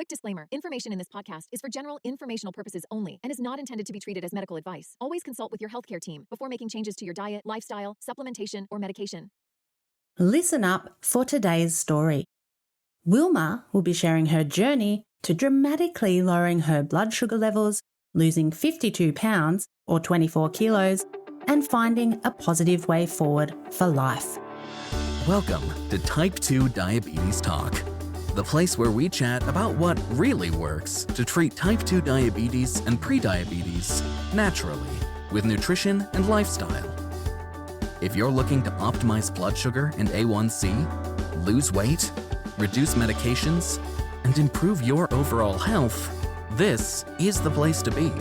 Quick disclaimer, information in this podcast is for general informational purposes only and is not intended to be treated as medical advice. Always consult with your healthcare team before making changes to your diet, lifestyle, supplementation, or medication. Listen up for today's story. Wilma will be sharing her journey to dramatically lowering her blood sugar levels, losing 52 pounds or 24 kilos, and finding a positive way forward for life. Welcome to Type 2 Diabetes Talk, the place where we chat about what really works to treat type 2 diabetes and prediabetes naturally with nutrition and lifestyle. If you're looking to optimize blood sugar and A1C, lose weight, reduce medications, and improve your overall health, this is the place to be.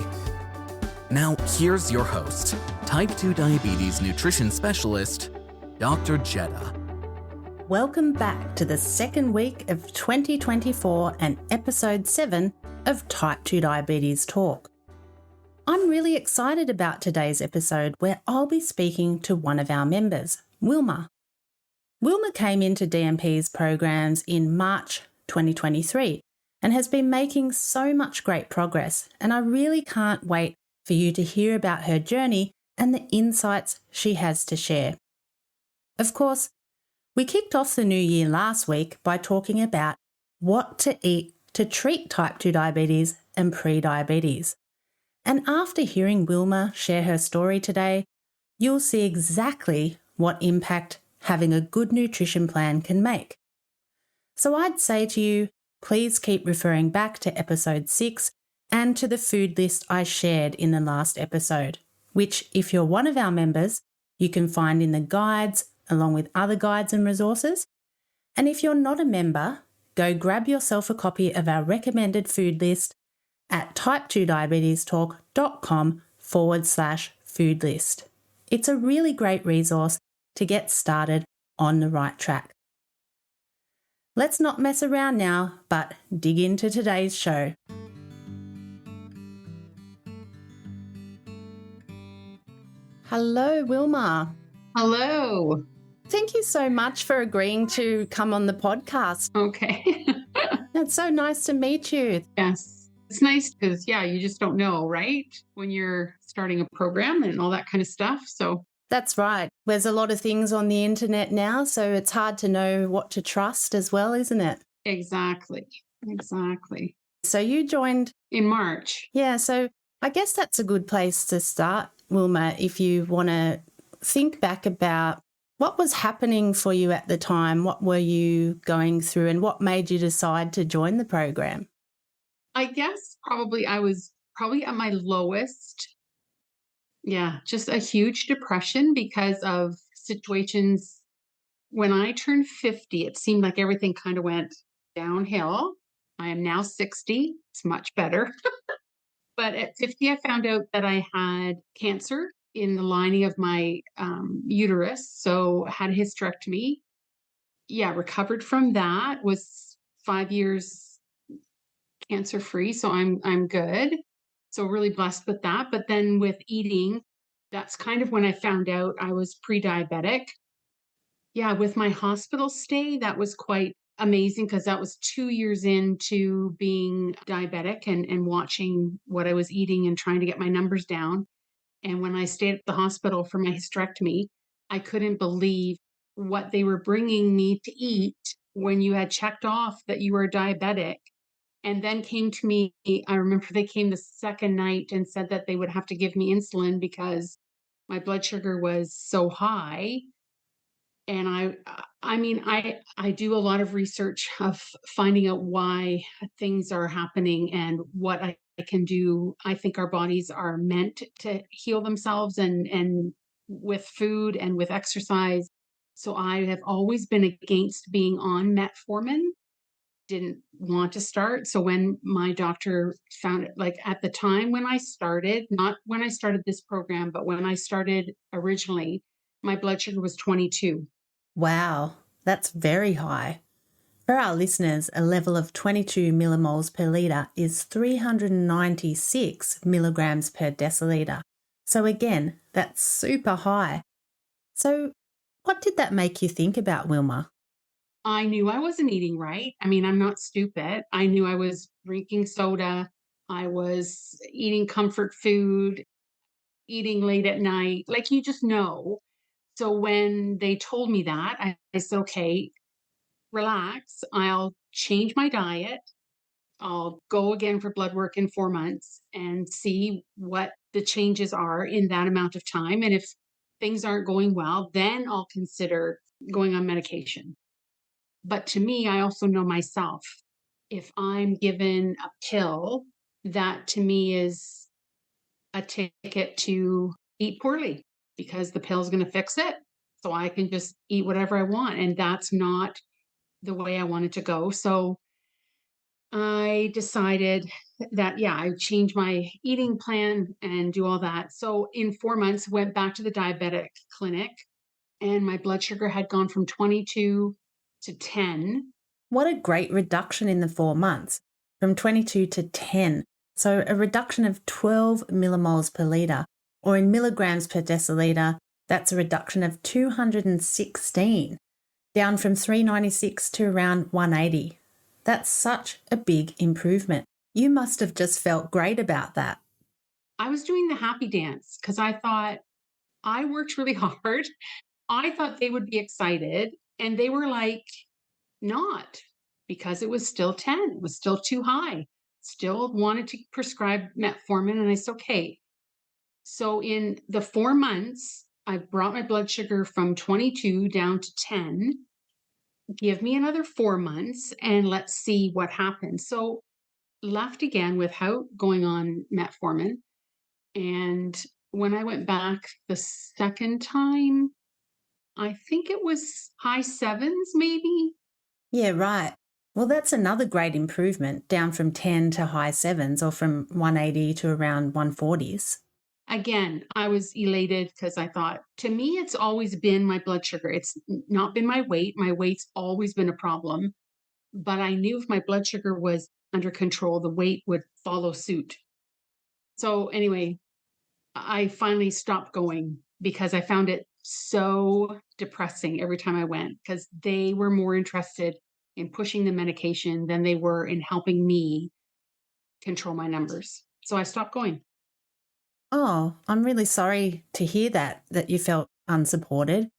Now, here's your host, Type 2 Diabetes Nutrition Specialist, Dr. Jetta. Welcome back to the second week of 2024 and episode 7 of Type 2 Diabetes Talk. I'm really excited about today's episode where I'll be speaking to one of our members, Wilma. Wilma came into DNP's programs in March 2023 and has been making so much great progress, and I really can't wait for you to hear about her journey and the insights she has to share. Of course, we kicked off the new year last week by talking about what to eat to treat type 2 diabetes and pre-diabetes. And after hearing Wilma share her story today, you'll see exactly what impact having a good nutrition plan can make. So I'd say to you, please keep referring back to episode 6 and to the food list I shared in the last episode, which, if you're one of our members, you can find in the guides along with other guides and resources. And if you're not a member, go grab yourself a copy of our recommended food list at type2diabetestalk.com/food list. It's a really great resource to get started on the right track. Let's not mess around now, but dig into today's show. Hello, Wilma. Hello. Thank you so much for agreeing to come on the podcast. Okay. It's so nice to meet you. Yes. It's nice because, you just don't know, right? When you're starting a program and all that kind of stuff. So That's right. There's a lot of things on the internet now, so it's hard to know what to trust as well, isn't it? Exactly. So you joined In March. Yeah, so I guess that's a good place to start, Wilma, if you want to think back about what was happening for you at the time, what were you going through, and what made you decide to join the program? I guess I was at my lowest. Yeah, just a huge depression because of situations. When I turned 50, it seemed like everything kind of went downhill. I am now 60. It's much better. But at 50, I found out that I had cancer in the lining of my uterus. So had a hysterectomy. Yeah, recovered from that, was 5 years cancer-free. So I'm good. So really blessed with that. But then with eating, that's kind of when I found out I was pre-diabetic. Yeah, with my hospital stay, that was quite amazing because that was 2 years into being diabetic and watching what I was eating and trying to get my numbers down. And when I stayed at the hospital for my hysterectomy, I couldn't believe what they were bringing me to eat when you had checked off that you were diabetic. And then came to me, I remember they came the second night and said that they would have to give me insulin because my blood sugar was so high. And I do a lot of research of finding out why things are happening and what I can do. I think our bodies are meant to heal themselves and with food and with exercise. So I have always been against being on Metformin, didn't want to start. So when my doctor found it, like at the time when I started, not when I started this program, but when I started originally, my blood sugar was 22. Wow, that's very high. For our listeners, a level of 22 millimoles per litre is 396 milligrams per decilitre. So again, that's super high. So what did that make you think about, Wilma? I knew I wasn't eating right. I mean, I'm not stupid. I knew I was drinking soda. I was eating comfort food, eating late at night. Like you just know. So when they told me that, I said, okay, relax. I'll change my diet. I'll go again for blood work in 4 months and see what the changes are in that amount of time. And if things aren't going well, then I'll consider going on medication. But to me, I also know myself. If I'm given a pill, that to me is a ticket to eat poorly because the pill's going to fix it. So I can just eat whatever I want. And that's not the way I wanted to go. So I decided that, yeah, I would change my eating plan and do all that. So in 4 months, went back to the diabetic clinic and my blood sugar had gone from 22 to 10. What a great reduction in the 4 months, from 22 to 10. So a reduction of 12 millimoles per litre, or in milligrams per deciliter, that's a reduction of 216, down from 396 to around 180. That's such a big improvement. You must have just felt great about that. I was doing the happy dance because I thought I worked really hard. I thought they would be excited. And they were like, not, because it was still 10. It was still too high. Still wanted to prescribe metformin. And I said, okay. So in the 4 months, I brought my blood sugar from 22 down to 10. Give me another 4 months and let's see what happens. So left again without going on metformin. And when I went back the second time, I think it was high sevens, maybe. Yeah, right. Well, that's another great improvement, down from 10 to high sevens, or from 180 to around 140s. Again, I was elated because I thought, to me, it's always been my blood sugar. It's not been my weight. My weight's always been a problem. But I knew if my blood sugar was under control, the weight would follow suit. So, anyway, I finally stopped going because I found it so depressing every time I went because they were more interested in pushing the medication than they were in helping me control my numbers. So I stopped going. Oh, I'm really sorry to hear that you felt unsupported.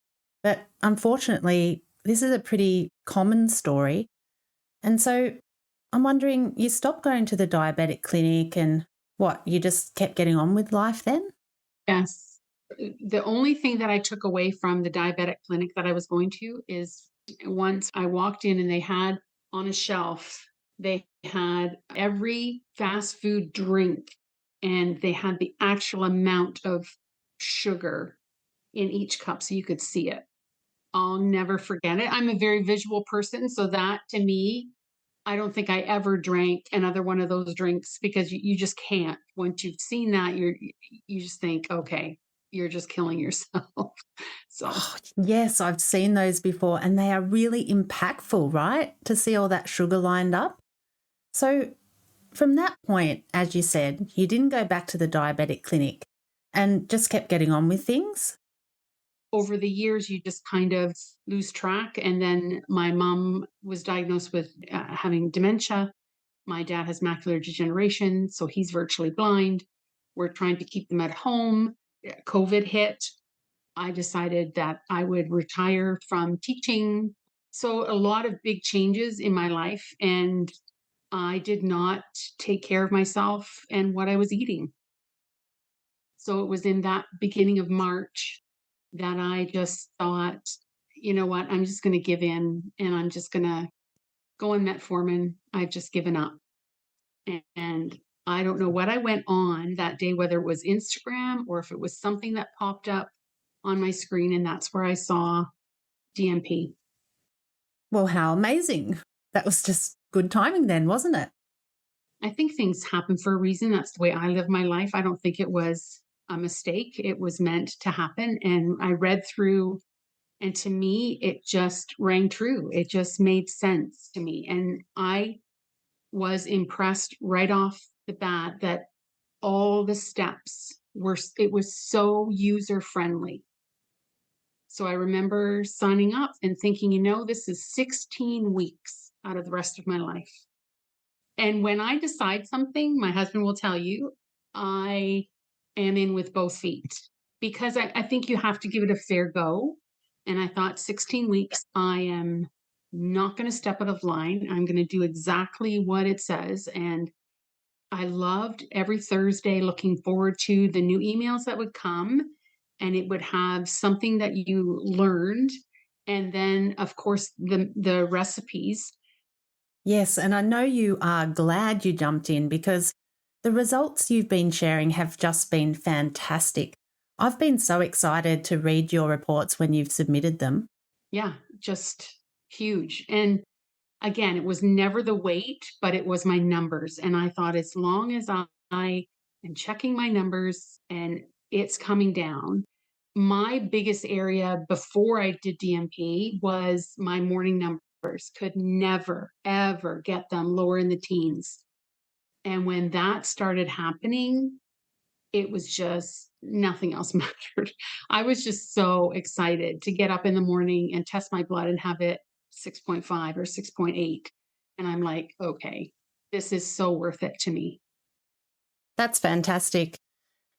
But unfortunately, this is a pretty common story. And so I'm wondering, you stopped going to the diabetic clinic and what, you just kept getting on with life then? Yes. The only thing that I took away from the diabetic clinic that I was going to is once I walked in and they had on a shelf, they had every fast food drink and they had the actual amount of sugar in each cup so you could see it. I'll never forget it. I'm a very visual person. So that to me, I don't think I ever drank another one of those drinks because you just can't. Once you've seen that, you just think, okay, you're just killing yourself. So Oh, yes, I've seen those before and they are really impactful, right? To see all that sugar lined up. So from that point, as you said, you didn't go back to the diabetic clinic and just kept getting on with things? over the years, you just kind of lose track. And then my mom was diagnosed with having dementia. My dad has macular degeneration, so he's virtually blind. We're trying to keep them at home. COVID hit. I decided that I would retire from teaching. So, a lot of big changes in my life, and I did not take care of myself and what I was eating. So, it was in that beginning of March that I just thought, you know what, I'm just going to give in and I'm just going to go on metformin. I've just given up. And I don't know what I went on that day, whether it was Instagram or if it was something that popped up on my screen. And that's where I saw DMP. Well, how amazing. That was just good timing then, wasn't it? I think things happen for a reason. That's the way I live my life. I don't think it was a mistake. It was meant to happen. And I read through, and to me, it just rang true. It just made sense to me. And I was impressed right off the bat that all the steps were, it was so user friendly. So I remember signing up and thinking, this is 16 weeks out of the rest of my life. And when I decide something, my husband will tell you, I am in with both feet because I think you have to give it a fair go. And I thought 16 weeks, I am not going to step out of line. I'm going to do exactly what it says. And I loved every Thursday looking forward to the new emails that would come, and it would have something that you learned. And then, of course, the recipes. Yes, and I know you are glad you jumped in because the results you've been sharing have just been fantastic. I've been so excited to read your reports when you've submitted them. Yeah, just huge. And again, it was never the weight, but it was my numbers. And I thought, as long as I am checking my numbers and it's coming down, my biggest area before I did DMP was my morning numbers. Could never, ever get them lower in the teens. And when that started happening, it was just nothing else mattered. I was just so excited to get up in the morning and test my blood and have it 6.5 or 6.8. And I'm like, okay, this is so worth it to me. That's fantastic.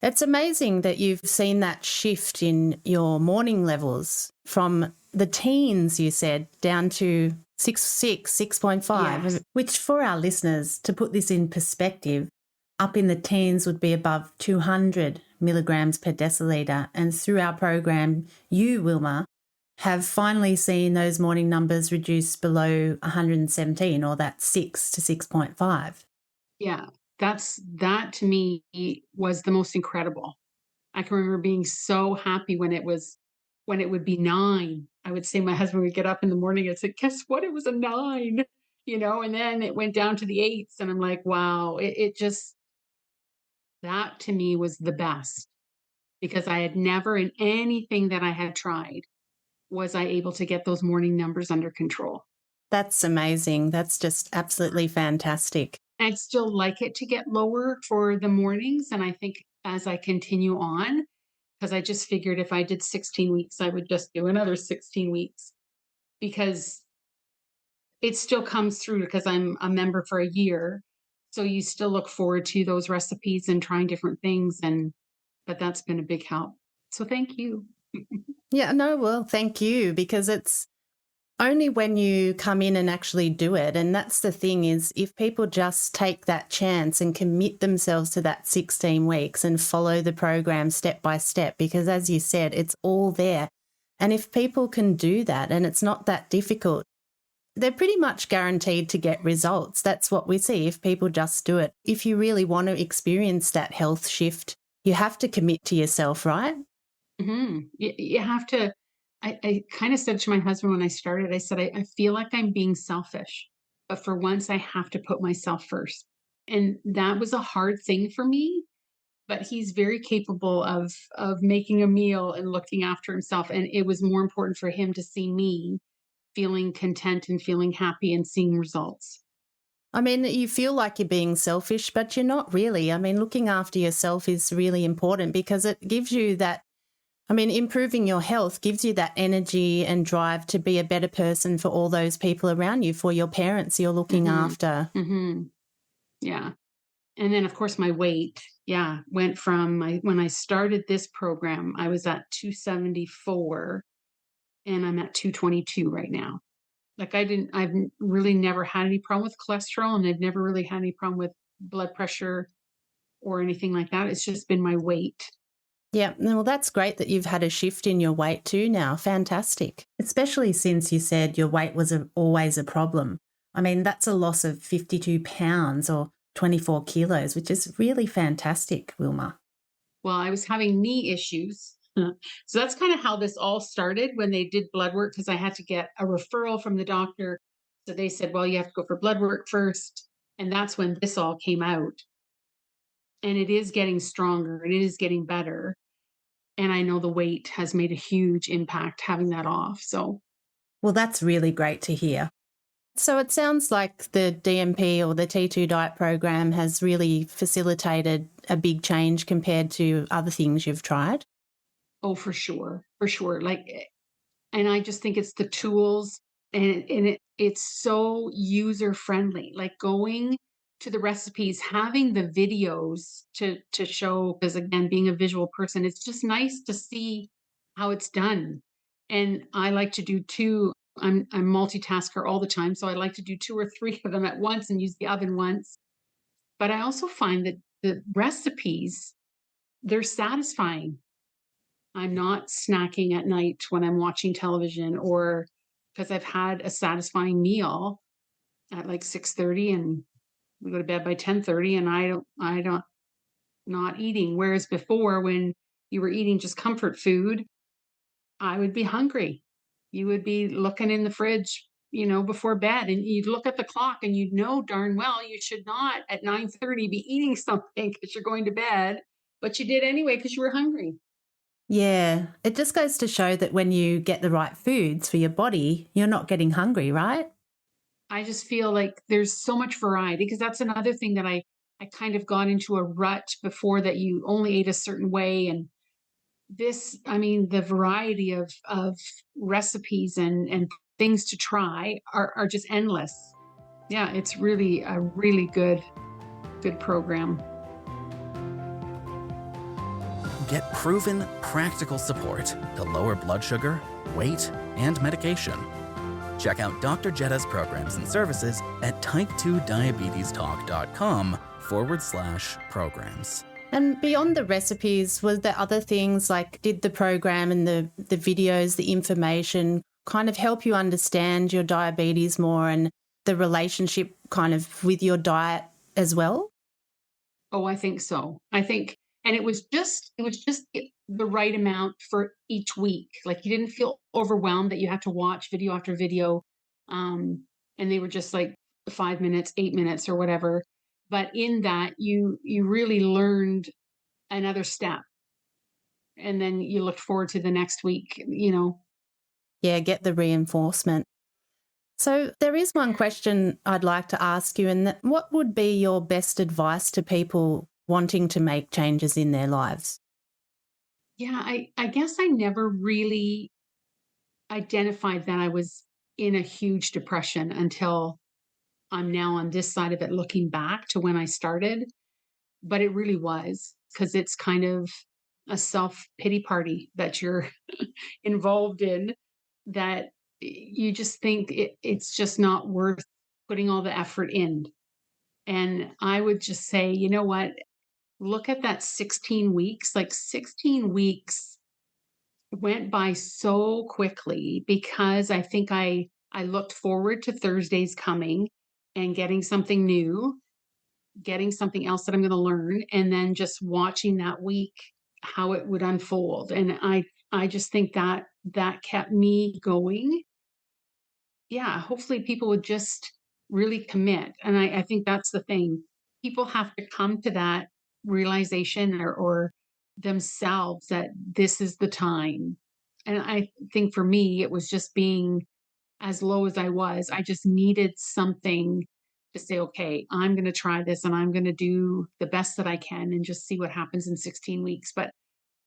It's amazing that you've seen that shift in your morning levels from the teens, you said, down to 6.5, Yes. which for our listeners, to put this in perspective, up in the teens would be above 200 milligrams per deciliter. And through our program, you, Wilma, have finally seen those morning numbers reduce below 117, or that 6 to 6.5. Yeah, that to me was the most incredible. I can remember being so happy when it would be 9. I would say my husband would get up in the morning and say, guess what? It was a 9, and then it went down to the 8s. And I'm like, wow, it just, that to me was the best, because I had never, in anything that I had tried, was I able to get those morning numbers under control. That's amazing. That's just absolutely fantastic. I'd still like it to get lower for the mornings. And I think as I continue on, because I just figured if I did 16 weeks, I would just do another 16 weeks, because it still comes through because I'm a member for a year. So you still look forward to those recipes and trying different things. But that's been a big help. So thank you. Yeah, no, well, thank you, because it's only when you come in and actually do it. And that's the thing, is if people just take that chance and commit themselves to that 16 weeks and follow the program step by step, because as you said, it's all there. And if people can do that and it's not that difficult, they're pretty much guaranteed to get results. That's what we see if people just do it. If you really want to experience that health shift, you have to commit to yourself, right? Mm-hmm. You have to. I kind of said to my husband when I started, I said, I feel like I'm being selfish, but for once I have to put myself first. And that was a hard thing for me, but he's very capable of making a meal and looking after himself. And it was more important for him to see me feeling content and feeling happy and seeing results. I mean, you feel like you're being selfish, but you're not really. I mean, looking after yourself is really important because it gives you that, improving your health gives you that energy and drive to be a better person for all those people around you, for your parents you're looking after. Mm-hmm. Yeah. And then, of course, my weight, went from when I started this program, I was at 274 and I'm at 222 right now. Like I've really never had any problem with cholesterol, and I've never really had any problem with blood pressure or anything like that. It's just been my weight. Yeah, well, that's great that you've had a shift in your weight too now. Fantastic. Especially since you said your weight was always a problem. I mean, that's a loss of 52 pounds or 24 kilos, which is really fantastic, Wilma. Well, I was having knee issues. So that's kind of how this all started when they did blood work, because I had to get a referral from the doctor. So they said, well, you have to go for blood work first. And that's when this all came out. And it is getting stronger and it is getting better. And I know the weight has made a huge impact having that off. So, well, that's really great to hear. So it sounds like the DMP or the T2 diet program has really facilitated a big change compared to other things you've tried. oh, for sure. For sure. Like And I just think it's the tools, it's so user friendly, like going to the recipes, having the videos to show, because again, being a visual person, it's just nice to see how it's done. And I like to do two. I'm multitasker all the time, so I like to do two or three of them at once and use the oven once. But I also find that the recipes, they're satisfying. I'm not snacking at night when I'm watching television, or because I've had a satisfying meal at like 6:30 and we go to bed by 10:30 and I don't not eating. Whereas before, when you were eating just comfort food, I would be hungry. You would be looking in the fridge, before bed, and you'd look at the clock and you'd know darn well you should not at 9:30 be eating something because you're going to bed, but you did anyway because you were hungry. Yeah, it just goes to show that when you get the right foods for your body, you're not getting hungry, right? I just feel like there's so much variety, because that's another thing that I kind of got into a rut before, that you only ate a certain way. And this, I mean, the variety of recipes and things to try are just endless. Yeah, it's really a really good program. Get proven, practical support to lower blood sugar, weight, and medication. Check out Dr. Jetta's programs and services at type2diabetestalk.com/programs. And beyond the recipes, was there other things like did the program and the videos, the information kind of help you understand your diabetes more and the relationship kind of with your diet as well? Oh, I think so. I think, and it was just the right amount for each week. Like, you didn't feel overwhelmed that you had to watch video after video. And they were just like 5 minutes, 8 minutes or whatever. But in that, you really learned another step. And then you looked forward to the next week. Yeah, get the reinforcement. So there is one question I'd like to ask you, and what would be your best advice to people wanting to make changes in their lives? Yeah, I guess I never really identified that I was in a huge depression until I'm now on this side of it, looking back to when I started. But it really was, because it's kind of a self-pity party that you're involved in, that you just think it's just not worth putting all the effort in. And I would just say, you know what? Look at that 16 weeks. Like, 16 weeks went by so quickly, because I think I looked forward to Thursdays coming and getting something new, getting something else that I'm going to learn, and then just watching that week how it would unfold. And I just think that kept me going. Yeah, hopefully people would just really commit. And I think that's the thing. People have to come to that realization, or themselves, that this is the time. And I think for me, it was just being as low as I was. I just needed something to say, okay, I'm going to try this and I'm going to do the best that I can and just see what happens in 16 weeks. But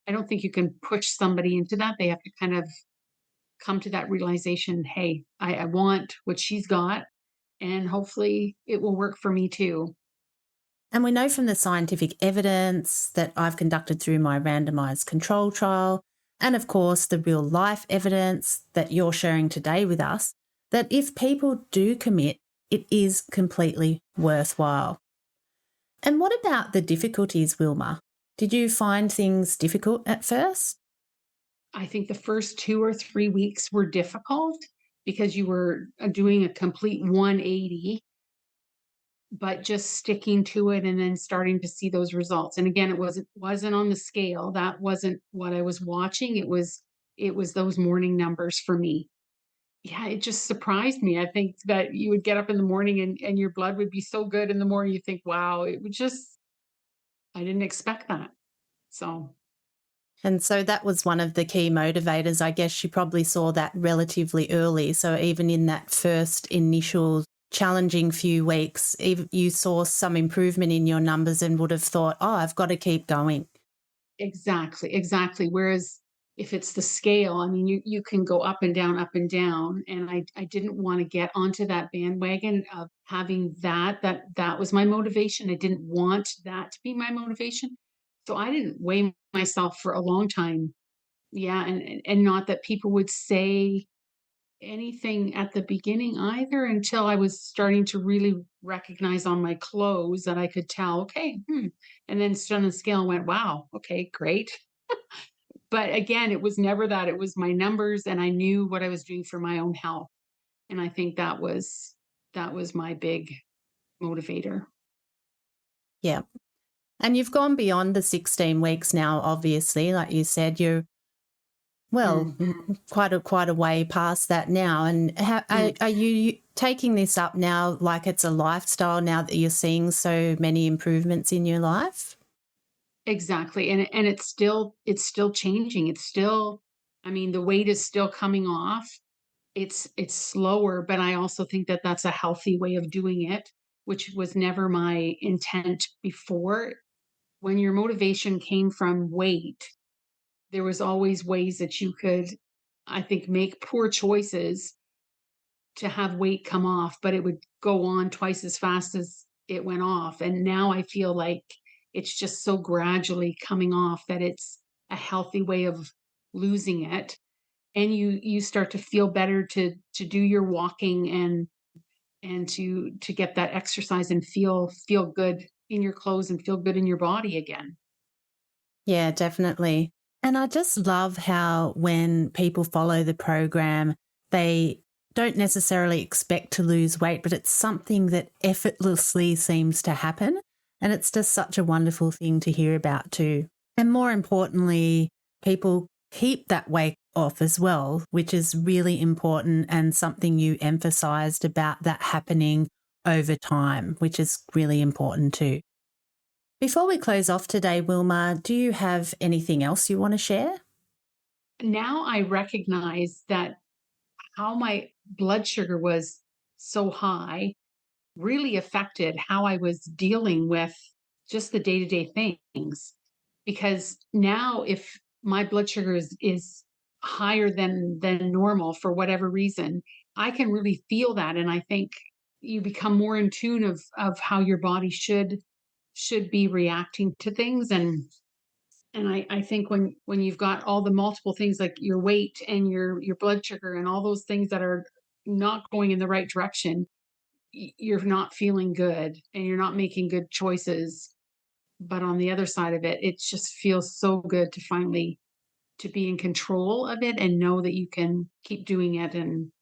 I don't think you can push somebody into that. They have to kind of come to that realization, hey, I want what she's got, and hopefully it will work for me too. And we know from the scientific evidence that I've conducted through my randomised control trial, and of course the real life evidence that you're sharing today with us, that if people do commit, it is completely worthwhile. And what about the difficulties, Wilma? Did you find things difficult at first? I think the first 2 or 3 weeks were difficult, because you were doing a complete 180, but just sticking to it and then starting to see those results. And again, it wasn't on the scale. That wasn't what I was watching. It was those morning numbers for me. Yeah, it just surprised me. I think that you would get up in the morning and your blood would be so good in the morning. You think, wow, it would just, I didn't expect that. So, And so that was one of the key motivators. I guess you probably saw that relatively early. So even in that first initial challenging few weeks, you saw some improvement in your numbers and would have thought, oh, I've got to keep going. exactly. Whereas if it's the scale, I mean, you can go up and down, up and down. And I didn't want to get onto that bandwagon of having that was my motivation. I didn't want that to be my motivation. So I didn't weigh myself for a long time. Yeah. And not that people would say anything at the beginning either until I was starting to really recognize on my clothes that I could tell, okay, and then stood on the scale and went, wow, okay, great. But again, it was never that. It was my numbers, and I knew what I was doing for my own health. And I think that was my big motivator. Yeah. And you've gone beyond the 16 weeks now, obviously. Like you said, you're, well, quite a way past that now. And are you taking this up now like it's a lifestyle now that you're seeing so many improvements in your life? Exactly. And it's still changing. It's still, I mean, the weight is still coming off. It's slower, but I also think that that's a healthy way of doing it, which was never my intent before. When your motivation came from weight, there was always ways that you could, I think, make poor choices to have weight come off, but it would go on twice as fast as it went off. And now I feel like it's just so gradually coming off that it's a healthy way of losing it. And you start to feel better to do your walking and to get that exercise and feel good in your clothes and feel good in your body again. Yeah, definitely. And I just love how when people follow the program, they don't necessarily expect to lose weight, but it's something that effortlessly seems to happen. And it's just such a wonderful thing to hear about too. And more importantly, people keep that weight off as well, which is really important and something you emphasised about that happening over time, which is really important too. Before we close off today, Wilma, do you have anything else you want to share? Now I recognize that how my blood sugar was so high really affected how I was dealing with just the day-to-day things. Because now if my blood sugar is higher than normal for whatever reason, I can really feel that. And I think you become more in tune of how your body should be reacting to things. And I think when you've got all the multiple things like your weight and your blood sugar and all those things that are not going in the right direction, you're not feeling good and you're not making good choices. But on the other side of it, it just feels so good to finally to be in control of it and know that you can keep doing it. And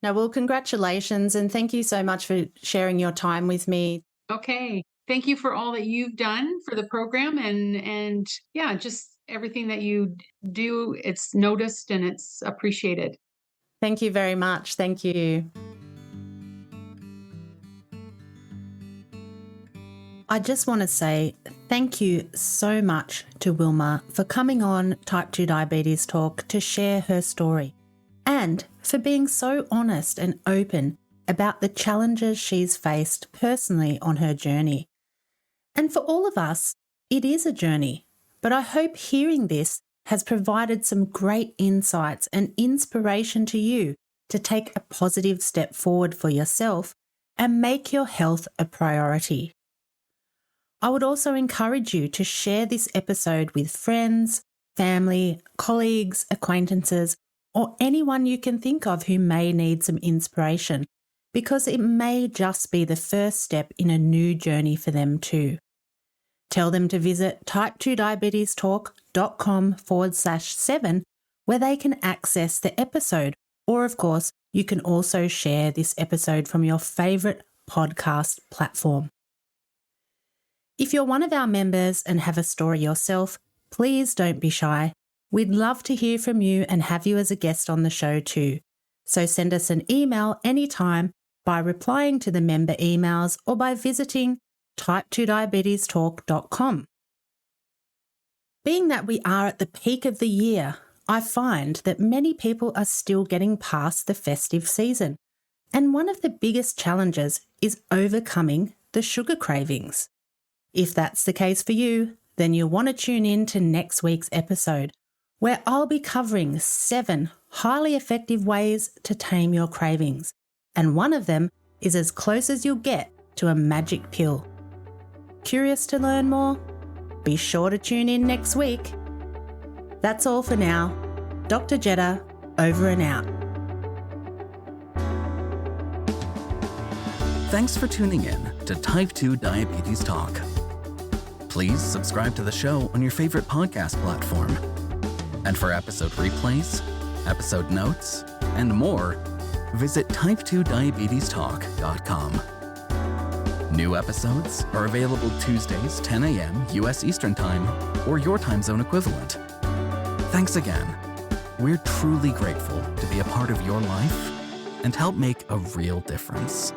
No, well, congratulations and thank you so much for sharing your time with me. okay, thank you for all that you've done for the program and yeah, just everything that you do. It's noticed and it's appreciated. Thank you very much. Thank you. I just want to say thank you so much to Wilma for coming on Type 2 Diabetes Talk to share her story and for being so honest and open about the challenges she's faced personally on her journey. And for all of us, it is a journey, but I hope hearing this has provided some great insights and inspiration to you to take a positive step forward for yourself and make your health a priority. I would also encourage you to share this episode with friends, family, colleagues, acquaintances, or anyone you can think of who may need some inspiration, because it may just be the first step in a new journey for them too. Tell them to visit type2diabetestalk.com/7 where they can access the episode, or of course, you can also share this episode from your favourite podcast platform. If you're one of our members and have a story yourself, please don't be shy. We'd love to hear from you and have you as a guest on the show too. So send us an email anytime by replying to the member emails or by visiting type2diabetestalk.com. Being that we are at the peak of the year, I find that many people are still getting past the festive season. And one of the biggest challenges is overcoming the sugar cravings. If that's the case for you, then you'll want to tune in to next week's episode, where I'll be covering 7 highly effective ways to tame your cravings, and one of them is as close as you'll get to a magic pill. Curious to learn more? Be sure to tune in next week. That's all for now. Dr. Jetta, over and out. Thanks for tuning in to Type 2 Diabetes Talk. Please subscribe to the show on your favorite podcast platform. And for episode replays, episode notes, and more, visit type2diabetestalk.com. New episodes are available Tuesdays, 10 a.m. U.S. Eastern Time, or your time zone equivalent. Thanks again. We're truly grateful to be a part of your life and help make a real difference.